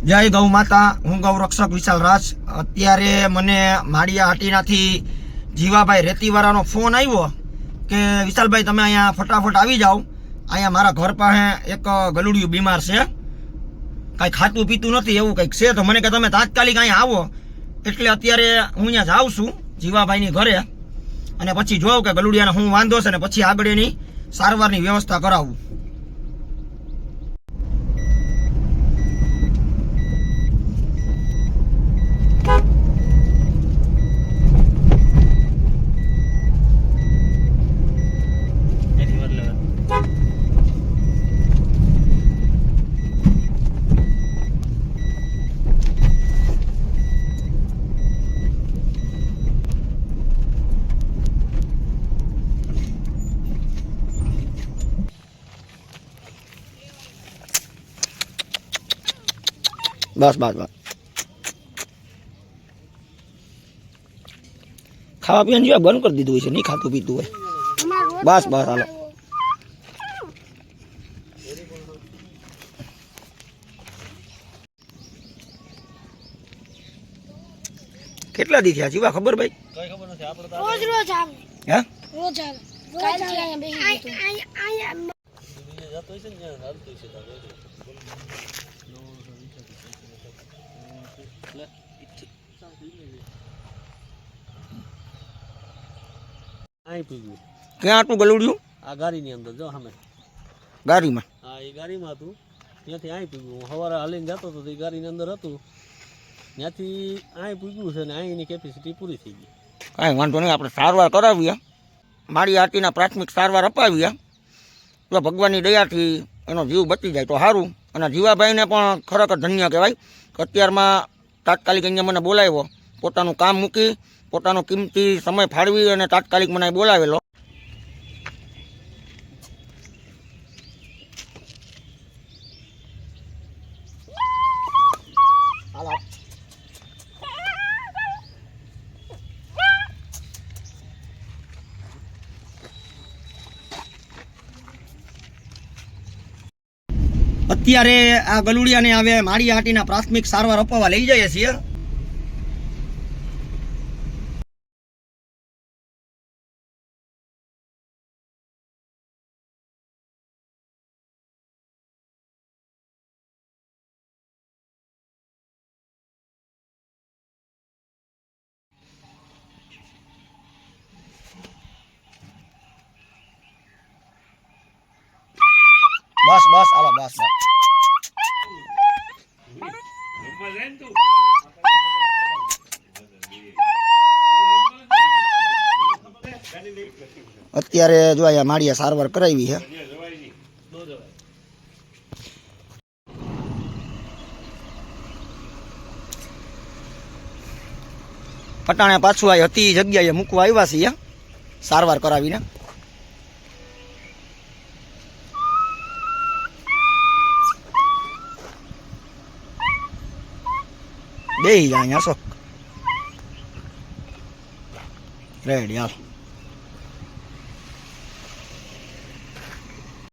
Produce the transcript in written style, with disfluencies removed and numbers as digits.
જય ગૌ માતા। હું ગૌરક્ષક વિશાલ રાજ। અત્યારે મને માળિયા હાટીનાથી જીવાભાઈ રેતીવાળાનો ફોન આવ્યો કે વિશાલભાઈ તમે અહીંયા ફટાફટ આવી જાઓ। અહીંયા મારા ઘર પાસે એક ગલુડિયું બીમાર છે, કાંઈ ખાતું પીતું નથી એવું કંઈક છે, તો મને કે તમે તાત્કાલિક અહીંયા આવો। એટલે અત્યારે હું અહીંયા જાઉં છું જીવાભાઈની ઘરે, અને પછી જોઉં કે ગલુડિયાને હું વાંધો છે ને પછી આગળ એની સારવારની વ્યવસ્થા કરાવું। बस बस बस खावा पीवा जो बंद कर दीधुं है, नहीं खातु पीतु है। बस बस हालो કેટલા દી થયા જીવા ખબર ભાઈ? કઈ ખબર નથી, આપણે તો રોજ રોજ આવે। હે રોજ આવે, કાલ થી અહીંયા બેસી જતો છે ને, હાલતો છે તારે आई पीगू क्या आटू गलुड़ियो आ गाड़ी ની અંદર જો હમે ગાડીમાં હા એ ગાડીમાં હતું, ત્યાંથી આઈ પીગું। સવારે હાલીને જતો તો એ ગાડીની અંદર હતું, ત્યાંથી આઈ પીગું છે ને આઈની કેપેસિટી પૂરી થઈ ગઈ। કાંઈ વાંધો નહીં, આપણે સારવાર કરાવ્યા, મારી હાટીના પ્રાથમિક સારવાર અપાવ્યા, તો ભગવાનની દયાથી એનો જીવ બચી જાય તો સારું। અને જીવાભાઈને પણ ખરેખર ધન્ય કહેવાય કે અત્યારમાં તાત્કાલિક અહીંયા મને બોલાવ્યો, પોતાનું કામ મૂકી પોતાનો કિંમતી સમય ફાળવી અને તાત્કાલિક મને બોલાવેલો। અત્યારે આ ગલુડિયાને હવે માળિયા હાટીના પ્રાથમિક સારવાર અપાવવા લઈ જઈએ છીએ। बस बस आला बस बस અત્યારે જો અહીંયા માળિયા સારવાર કરાવી છે। પટાણે પાછું આ હતી જગ્યાએ મૂકવા આવ્યા છીએ સારવાર કરાવીને। બેહી જાય અહીંયા શોખ રેડી હાલ।